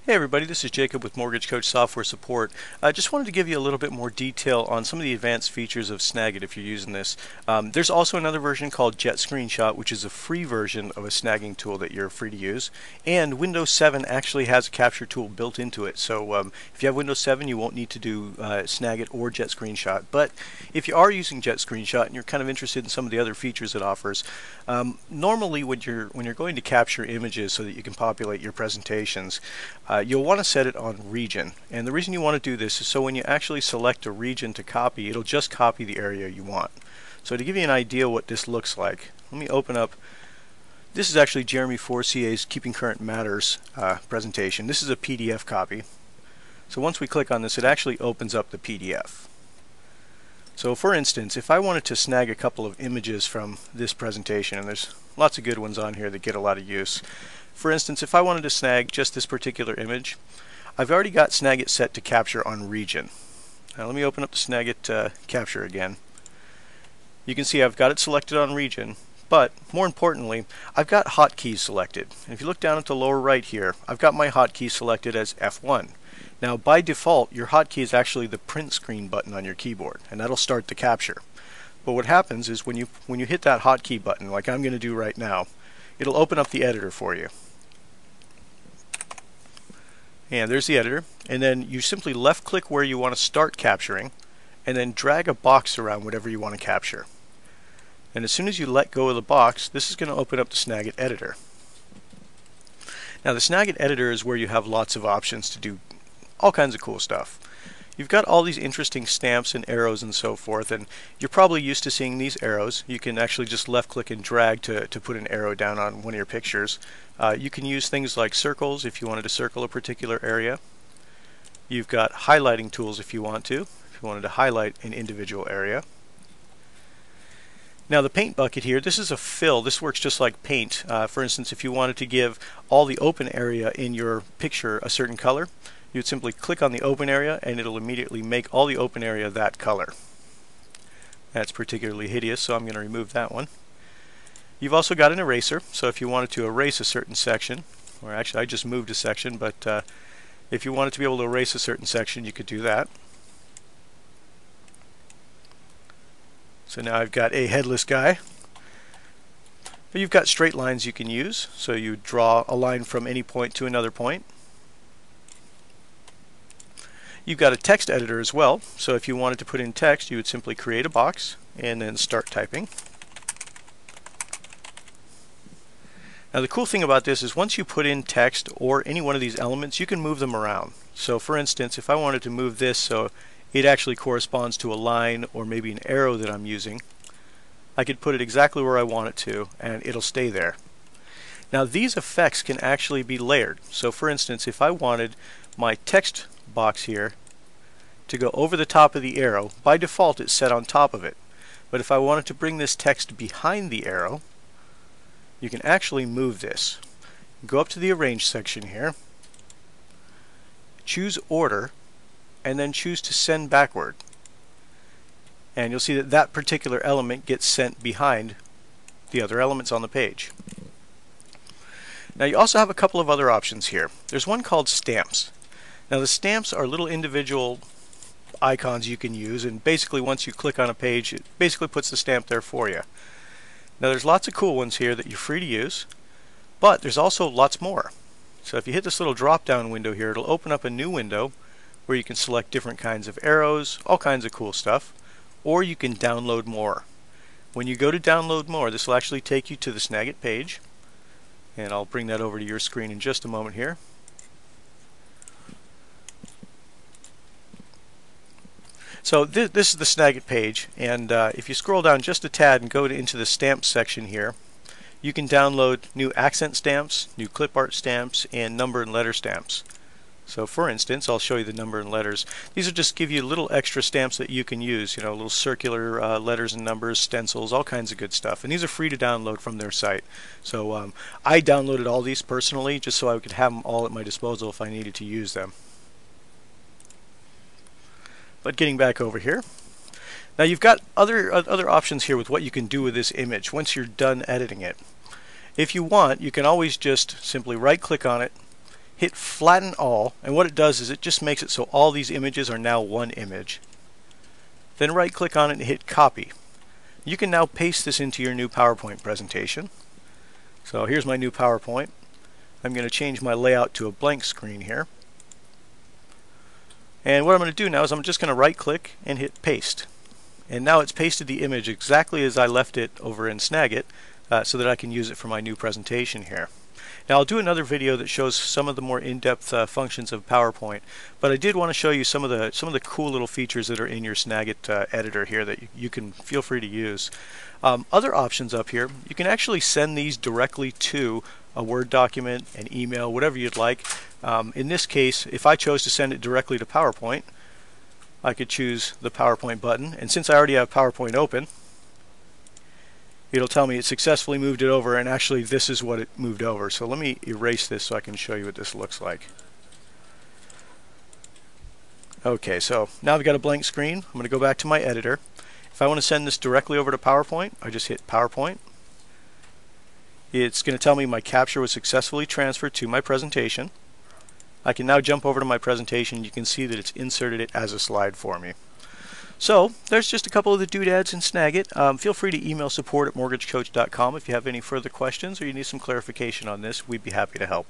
Hey everybody, this is Jacob with Mortgage Coach Software Support. I just wanted to give you a little bit more detail on some of the advanced features of Snagit if you're using this. There's also another version called Jet Screenshot, which is a free version of a snagging tool that you're free to use. And Windows 7 actually has a capture tool built into it. So if you have Windows 7, you won't need to do Snagit or Jet Screenshot. But if you are using Jet Screenshot and you're kind of interested in some of the other features it offers, normally when you're going to capture images so that you can populate your presentations, you'll want to set it on region, and the reason you want to do this is so when you actually select a region to copy, it'll just copy the area you want. So to give you an idea what this looks like, let me open up. This is actually Jeremy Forcier's Keeping Current Matters presentation. This is a PDF copy. So once we click on this, it actually opens up the PDF. So for instance, if I wanted to snag a couple of images from this presentation, and there's lots of good ones on here that get a lot of use. For instance, if I wanted to snag just this particular image, I've already got Snagit set to capture on region. Now let me open up the Snagit capture again. You can see I've got it selected on region, but more importantly, I've got hotkeys selected. And if you look down at the lower right here, I've got my hotkey selected as F1. Now by default, your hotkey is actually the print screen button on your keyboard, and that'll start the capture. But what happens is when you hit that hotkey button, like I'm going to do right now, it'll open up the editor for you. And there's the editor, and then you simply left click where you want to start capturing and then drag a box around whatever you want to capture. And as soon as you let go of the box, this is going to open up the Snagit editor. Now the Snagit editor is where you have lots of options to do all kinds of cool stuff. You've got all these interesting stamps and arrows and so forth, and you're probably used to seeing these arrows. You can actually just left click and drag to put an arrow down on one of your pictures. You can use things like circles if you wanted to circle a particular area. You've got highlighting tools if you want to, if you wanted to highlight an individual area. Now the paint bucket here, this is a fill. This works just like paint. For instance, if you wanted to give all the open area in your picture a certain color, you'd simply click on the open area and it'll immediately make all the open area that color. That's particularly hideous, so I'm going to remove that one. You've also got an eraser, so if you wanted to erase a certain section, or actually I just moved a section, but if you wanted to be able to erase a certain section, you could do that. So now I've got a headless guy. But you've got straight lines you can use, so you draw a line from any point to another point. You've got a text editor as well, so if you wanted to put in text, you would simply create a box and then start typing. Now the cool thing about this is once you put in text or any one of these elements, you can move them around. So for instance, if I wanted to move this so it actually corresponds to a line or maybe an arrow that I'm using, I could put it exactly where I want it to and it'll stay there. Now these effects can actually be layered. So for instance, if I wanted my text box here to go over the top of the arrow, by default it's set on top of it. But if I wanted to bring this text behind the arrow, you can actually move this. Go up to the Arrange section here, choose Order, and then choose to send backward. And you'll see that that particular element gets sent behind the other elements on the page. Now you also have a couple of other options here. There's one called Stamps. Now the stamps are little individual icons you can use, and basically once you click on a page, it basically puts the stamp there for you. Now there's lots of cool ones here that you're free to use, but there's also lots more. So if you hit this little drop down window here, it'll open up a new window where you can select different kinds of arrows, all kinds of cool stuff, or you can download more. When you go to download more, this will actually take you to the Snagit page, and I'll bring that over to your screen in just a moment here. So this is the Snagit page, and if you scroll down just a tad and go into the stamps section here, you can download new accent stamps, new clip art stamps, and number and letter stamps. So for instance, I'll show you the number and letters. These will just give you little extra stamps that you can use, you know, little circular letters and numbers, stencils, all kinds of good stuff. And these are free to download from their site. So I downloaded all these personally just so I could have them all at my disposal if I needed to use them. But getting back over here, now you've got other options here with what you can do with this image once you're done editing it. If you want, you can always just simply right click on it, hit flatten all, and what it does is it just makes it so all these images are now one image. Then right click on it and hit copy. You can now paste this into your new PowerPoint presentation. So here's my new PowerPoint. I'm going to change my layout to a blank screen here. And what I'm going to do now is I'm just going to right click and hit paste. And now it's pasted the image exactly as I left it over in Snagit, so that I can use it for my new presentation here. Now I'll do another video that shows some of the more in-depth functions of PowerPoint, but I did want to show you some of the cool little features that are in your Snagit editor here that you can feel free to use. Other options up here, you can actually send these directly to a Word document, an email, whatever you'd like. In this case, if I chose to send it directly to PowerPoint, I could choose the PowerPoint button, and since I already have PowerPoint open, it'll tell me it successfully moved it over, and actually this is what it moved over. So let me erase this so I can show you what this looks like. Okay, so now I've got a blank screen. I'm going to go back to my editor. If I want to send this directly over to PowerPoint, I just hit PowerPoint. It's going to tell me my capture was successfully transferred to my presentation. I can now jump over to my presentation. You can see that it's inserted it as a slide for me. So there's just a couple of the doodads in Snagit. Feel free to email support@mortgagecoach.com if you have any further questions or you need some clarification on this. We'd be happy to help.